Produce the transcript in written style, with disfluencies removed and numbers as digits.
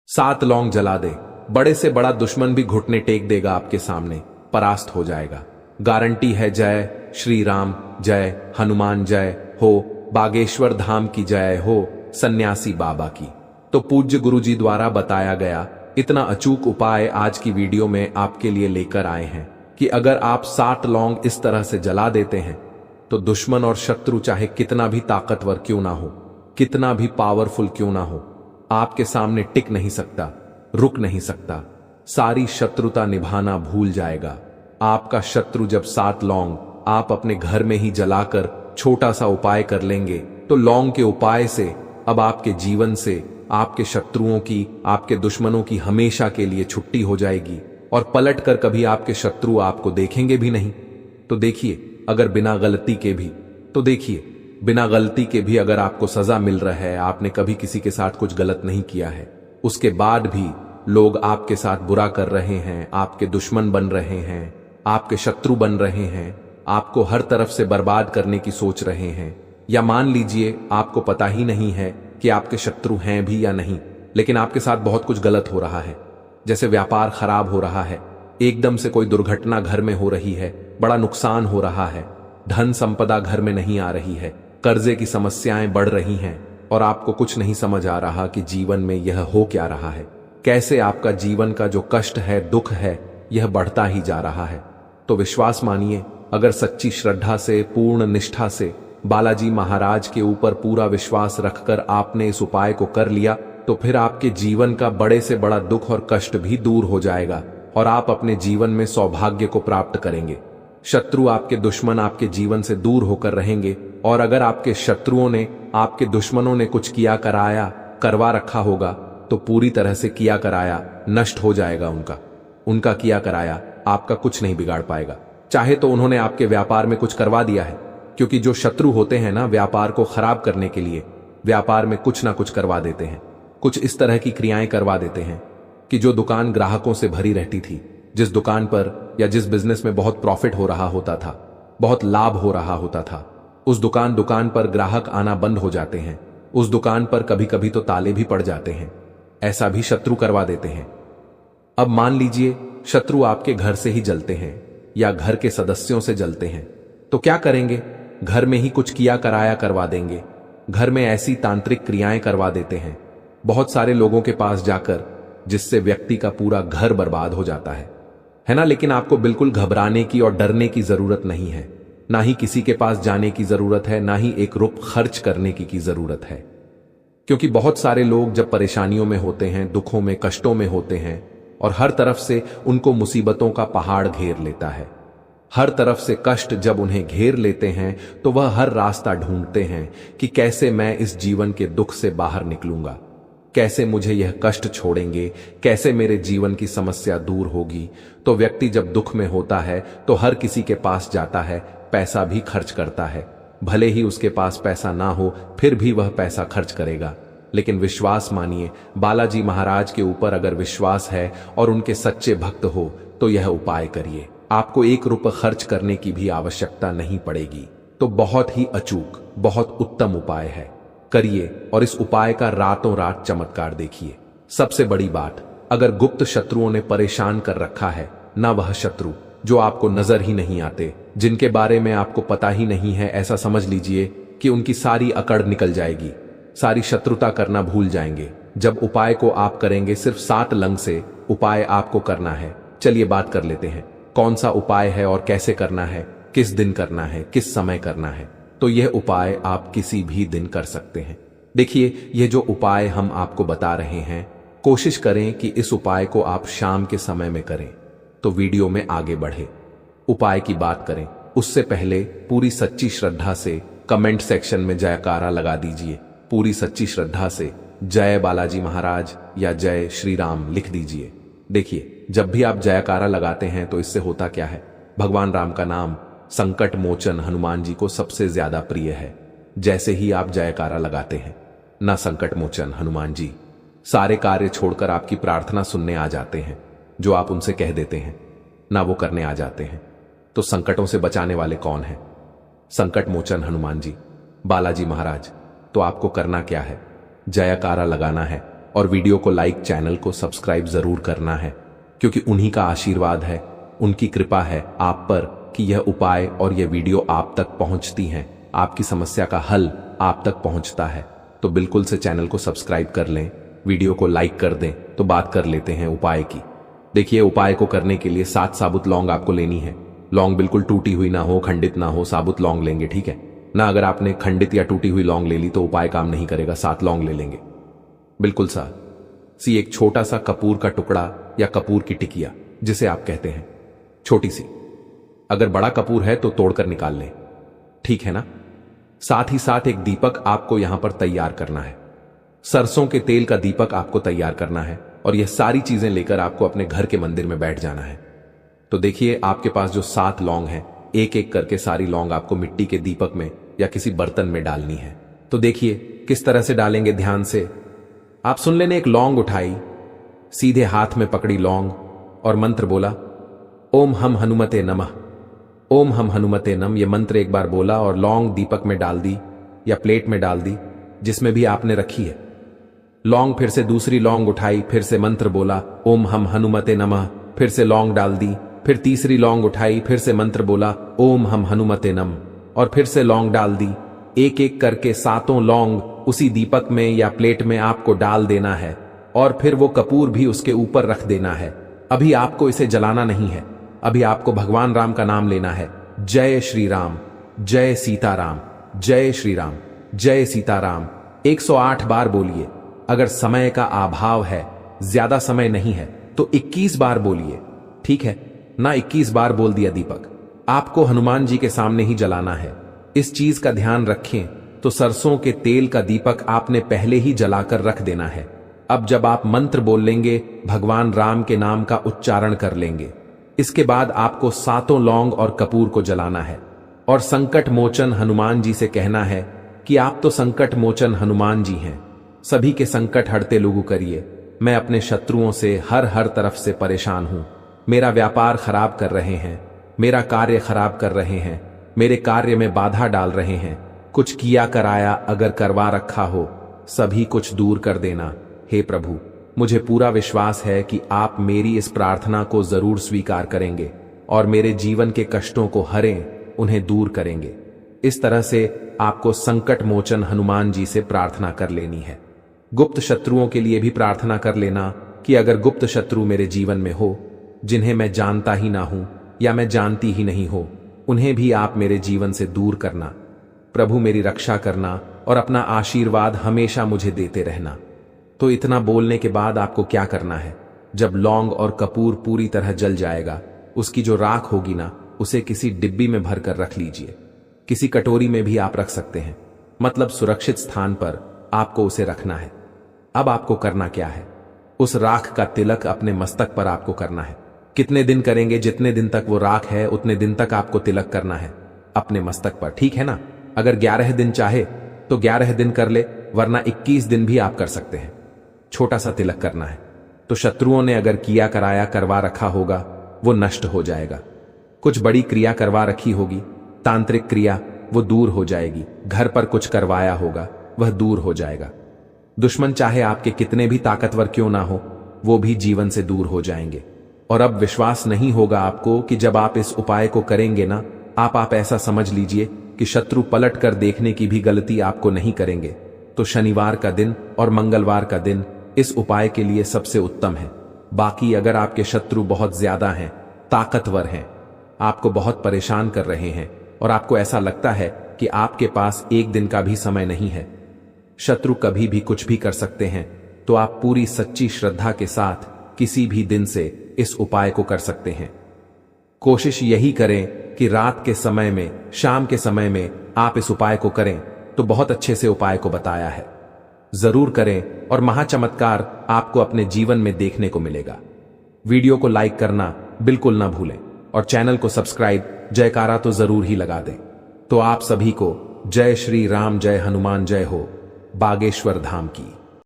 7 लौंग जला दे, बड़े से बड़ा दुश्मन भी घुटने टेक देगा आपके सामने, परास्त हो जाएगा। गारंटी है जय श्री राम जय हनुमान जय हो, बागेश्वर धाम की जय हो, सन्यासी बाबा की। तो पूज्य गुरुजी द्वारा बताया गया इतना अचूक उपाय आज की वीडियो में आपके लिए लेकर आए हैं कि अगर आप 7 लौंग इस तरह से जला देते हैं तो दुश्मन और शत्रु चाहे कितना भी ताकतवर क्यों ना हो, कितना भी पावरफुल क्यों ना हो, आपके सामने टिक नहीं सकता, रुक नहीं सकता। सारी शत्रुता निभाना भूल जाएगा। आपका शत्रु जब 7 लौंग आप अपने घर में ही जलाकर छोटा सा उपाय कर लेंगे तो लौंग के उपाय से अब आपके जीवन से आपके शत्रुओं की, आपके दुश्मनों की हमेशा के लिए छुट्टी हो जाएगी और पलट कर कभी आपके शत्रु आपको देखेंगे भी नहीं। तो देखिए, अगर बिना गलती के भी, तो देखिए बिना गलती के भी अगर आपको सजा मिल रहा है, आपने कभी किसी के साथ कुछ गलत नहीं किया है, उसके बाद भी लोग आपके साथ बुरा कर रहे हैं, आपके दुश्मन बन रहे हैं, आपके शत्रु बन रहे हैं, आपको हर तरफ से बर्बाद करने की सोच रहे हैं, या मान लीजिए आपको पता ही नहीं है कि आपके शत्रु हैं भी या नहीं, लेकिन आपके साथ बहुत कुछ गलत हो रहा है, जैसे व्यापार खराब हो रहा है, एकदम से कोई दुर्घटना घर में हो रही है, बड़ा नुकसान हो रहा है, धन संपदा घर में नहीं आ रही है, कर्जे की समस्याएं बढ़ रही हैं और आपको कुछ नहीं समझ आ रहा कि जीवन में यह हो क्या रहा है, कैसे आपका जीवन का जो कष्ट है, दुख है, यह बढ़ता ही जा रहा है। तो विश्वास मानिए, अगर सच्ची श्रद्धा से, पूर्ण निष्ठा से बालाजी महाराज के ऊपर पूरा विश्वास रखकर आपने इस उपाय को कर लिया तो फिर आपके जीवन का बड़े से बड़ा दुख और कष्ट भी दूर हो जाएगा और आप अपने जीवन में सौभाग्य को प्राप्त करेंगे। शत्रु, आपके दुश्मन आपके जीवन से दूर होकर रहेंगे और अगर आपके शत्रुओं ने, आपके दुश्मनों ने कुछ किया कराया, करवा रखा होगा तो पूरी तरह से किया कराया नष्ट हो जाएगा। उनका किया कराया आपका कुछ नहीं बिगाड़ पाएगा। चाहे तो उन्होंने आपके व्यापार में कुछ करवा दिया है, क्योंकि जो शत्रु होते हैं ना, व्यापार को खराब करने के लिए व्यापार में कुछ ना कुछ करवा देते हैं, कुछ इस तरह की क्रियाएं करवा देते हैं कि जो दुकान ग्राहकों से भरी रहती थी, जिस दुकान पर या जिस बिजनेस में बहुत प्रॉफिट हो रहा होता था, बहुत लाभ हो रहा होता था, उस दुकान पर ग्राहक आना बंद हो जाते हैं, उस दुकान पर कभी कभी तो ताले भी पड़ जाते हैं। ऐसा भी शत्रु करवा देते हैं। अब मान लीजिए शत्रु आपके घर से ही जलते हैं या घर के सदस्यों से जलते हैं, तो क्या करेंगे? घर में ही कुछ किया कराया करवा देंगे, घर में ऐसी तांत्रिक क्रियाएं करवा देते हैं बहुत सारे लोगों के पास जाकर, जिससे व्यक्ति का पूरा घर बर्बाद हो जाता है ना। लेकिन आपको बिल्कुल घबराने की और डरने की जरूरत नहीं है, ना ही किसी के पास जाने की जरूरत है, ना ही एक रुपया खर्च करने की जरूरत है, क्योंकि बहुत सारे लोग जब परेशानियों में होते हैं, दुखों में, कष्टों में होते हैं और हर तरफ से उनको मुसीबतों का पहाड़ घेर लेता है, हर तरफ से कष्ट जब उन्हें घेर लेते हैं तो वह हर रास्ता ढूंढते हैं कि कैसे मैं इस जीवन के दुख से बाहर निकलूंगा, कैसे मुझे यह कष्ट छोड़ेंगे, कैसे मेरे जीवन की समस्या दूर होगी। तो व्यक्ति जब दुख में होता है तो हर किसी के पास जाता है, पैसा भी खर्च करता है, भले ही उसके पास पैसा ना हो फिर भी वह पैसा खर्च करेगा। लेकिन विश्वास मानिए, बालाजी महाराज के ऊपर अगर विश्वास है और उनके सच्चे भक्त हो तो यह उपाय करिए, आपको 1 रुपया खर्च करने की भी आवश्यकता नहीं पड़ेगी। तो बहुत ही अचूक, बहुत उत्तम उपाय है, करिए और इस उपाय का रातों रात चमत्कार देखिए। सबसे बड़ी बात, अगर गुप्त शत्रुओं ने परेशान कर रखा है ना, वह शत्रु जो आपको नजर ही नहीं आते, जिनके बारे में आपको पता ही नहीं है, ऐसा समझ लीजिए कि उनकी सारी अकड़ निकल जाएगी, सारी शत्रुता करना भूल जाएंगे जब उपाय को आप करेंगे। सिर्फ 7 लंग से उपाय आपको करना है। चलिए बात कर लेते हैं कौन सा उपाय है और कैसे करना है, किस दिन करना है, किस समय करना है। तो यह उपाय आप किसी भी दिन कर सकते हैं। देखिए, यह जो उपाय हम आपको बता रहे हैं, कोशिश करें कि इस उपाय को आप शाम के समय में करें। तो वीडियो में आगे बढ़े, उपाय की बात करें उससे पहले पूरी सच्ची श्रद्धा से कमेंट सेक्शन में जयकारा लगा दीजिए। पूरी सच्ची श्रद्धा से जय बालाजी महाराज या जय श्री राम लिख दीजिए। देखिए, जब भी आप जयकारा लगाते हैं तो इससे होता क्या है, भगवान राम का नाम संकट मोचन हनुमान जी को सबसे ज्यादा प्रिय है। जैसे ही आप जयकारा लगाते हैं ना, संकट मोचन हनुमान जी सारे कार्य छोड़कर आपकी प्रार्थना सुनने आ जाते हैं, जो आप उनसे कह देते हैं ना वो करने आ जाते हैं। तो संकटों से बचाने वाले कौन है? संकट मोचन हनुमान जी, बालाजी महाराज। तो आपको करना क्या है, जयकारा लगाना है और वीडियो को लाइक, चैनल को सब्सक्राइब जरूर करना है, क्योंकि उन्हीं का आशीर्वाद है, उनकी कृपा है आप पर कि यह उपाय और यह वीडियो आप तक पहुंचती हैं, आपकी समस्या का हल आप तक पहुंचता है। तो बिल्कुल से चैनल को सब्सक्राइब कर लें, वीडियो को लाइक कर दें। तो बात कर लेते हैं उपाय की। देखिए, उपाय को करने के लिए 7 साबुत लौंग आपको लेनी है। लौंग बिल्कुल टूटी हुई ना हो, खंडित ना हो, साबुत लौंग लेंगे, ठीक है ना। अगर आपने खंडित या टूटी हुई लौंग ले ली तो उपाय काम नहीं करेगा। 7 लौंग ले लेंगे, बिल्कुल सी एक छोटा सा कपूर का टुकड़ा या कपूर की टिकिया जिसे आप कहते हैं, छोटी सी। अगर बड़ा कपूर है तो तोड़कर निकाल लें, ठीक है ना। साथ ही साथ एक दीपक आपको यहां पर तैयार करना है। सरसों के तेल का दीपक आपको तैयार करना है और यह सारी चीजें लेकर आपको अपने घर के मंदिर में बैठ जाना है। तो देखिए, आपके पास जो 7 लौंग हैं, एक एक करके सारी लौंग आपको मिट्टी के दीपक में या किसी बर्तन में डालनी है। तो देखिए किस तरह से डालेंगे, ध्यान से आप सुन लेने। एक लौंग उठाई, सीधे हाथ में पकड़ी लौंग और मंत्र बोला, ओम हम हनुमते नमः, ओम हम हनुमते नम। यह मंत्र एक बार बोला और लौंग दीपक में डाल दी या प्लेट में डाल दी जिसमें भी आपने रखी है। लौंग, फिर से दूसरी लौंग उठाई, फिर से मंत्र बोला, ओम हम हनुमते नमः, फिर से लौंग डाल दी। फिर तीसरी लौंग उठाई, फिर से मंत्र बोला, ओम हम हनुमते नम, और फिर से लौंग डाल दी। एक एक करके 7 लौंग उसी दीपक में या प्लेट में आपको डाल देना है और फिर वो कपूर भी उसके ऊपर रख देना है। अभी आपको इसे जलाना नहीं है, अभी आपको भगवान राम का नाम लेना है। जय श्री राम, जय सीताराम, जय श्री राम, जय सीताराम 108 बार बोलिए। अगर समय का अभाव है, ज्यादा समय नहीं है, तो 21 बार बोलिए, ठीक है ना। 21 बार बोल दिया दीपक। आपको हनुमान जी के सामने ही जलाना है। इस चीज का ध्यान रखें। तो सरसों के तेल का दीपक आपने पहले ही जलाकर रख देना है। अब जब आप मंत्र बोल लेंगे, भगवान राम के नाम का उच्चारण कर लेंगे, इसके बाद आपको 7 लौंग और कपूर को जलाना है और संकट मोचन हनुमान जी से कहना है कि आप तो संकट मोचन हनुमान जी हैं, सभी के संकट हरते लोगू करिए। मैं अपने शत्रुओं से हर तरफ से परेशान हूं। मेरा व्यापार खराब कर रहे हैं, मेरा कार्य खराब कर रहे हैं, मेरे कार्य में बाधा डाल रहे हैं। कुछ किया कराया अगर करवा रखा हो, सभी कुछ दूर कर देना। हे प्रभु, मुझे पूरा विश्वास है कि आप मेरी इस प्रार्थना को जरूर स्वीकार करेंगे और मेरे जीवन के कष्टों को हरें, उन्हें दूर करेंगे। इस तरह से आपको संकट मोचन हनुमान जी से प्रार्थना कर लेनी है। गुप्त शत्रुओं के लिए भी प्रार्थना कर लेना कि अगर गुप्त शत्रु मेरे जीवन में हो, जिन्हें मैं जानता ही ना हूं या मैं जानती ही नहीं हो, उन्हें भी आप मेरे जीवन से दूर करना। प्रभु, मेरी रक्षा करना और अपना आशीर्वाद हमेशा मुझे देते रहना। तो इतना बोलने के बाद आपको क्या करना है, जब लौंग और कपूर पूरी तरह जल जाएगा, उसकी जो राख होगी ना, उसे किसी डिब्बी में भरकर रख लीजिए। किसी कटोरी में भी आप रख सकते हैं, मतलब सुरक्षित स्थान पर आपको उसे रखना है। अब आपको करना क्या है, उस राख का तिलक अपने मस्तक पर आपको करना है। कितने दिन करेंगे, जितने दिन तक वो राख है उतने दिन तक आपको तिलक करना है अपने मस्तक पर, ठीक है ना। अगर 11 दिन चाहे तो 11 दिन कर ले, वरना 21 दिन भी आप कर सकते हैं। छोटा सा तिलक करना है। तो शत्रुओं ने अगर किया कराया करवा रखा होगा, वो नष्ट हो जाएगा। कुछ बड़ी क्रिया करवा रखी होगी, तांत्रिक क्रिया, वो दूर हो जाएगी। घर पर कुछ करवाया होगा, वह दूर हो जाएगा। दुश्मन चाहे आपके कितने भी ताकतवर क्यों ना हो, वो भी जीवन से दूर हो जाएंगे। और अब विश्वास नहीं होगा आपको कि जब आप इस उपाय को करेंगे ना, आप ऐसा समझ लीजिए कि शत्रु पलट कर देखने की भी गलती आपको नहीं करेंगे। तो शनिवार का दिन और मंगलवार का दिन इस उपाय के लिए सबसे उत्तम है। बाकी अगर आपके शत्रु बहुत ज्यादा हैं, ताकतवर हैं, आपको बहुत परेशान कर रहे हैं और आपको ऐसा लगता है कि आपके पास एक दिन का भी समय नहीं है, शत्रु कभी भी कुछ भी कर सकते हैं, तो आप पूरी सच्ची श्रद्धा के साथ किसी भी दिन से इस उपाय को कर सकते हैं। कोशिश यही करें कि रात के समय में, शाम के समय में आप इस उपाय को करें। तो बहुत अच्छे से उपाय को बताया है, जरूर करें और महाचमत्कार आपको अपने जीवन में देखने को मिलेगा। वीडियो को लाइक करना बिल्कुल ना भूलें और चैनल को सब्सक्राइब, जयकारा तो जरूर ही लगा दें। तो आप सभी को जय श्री राम, जय हनुमान, जय हो बागेश्वर धाम की।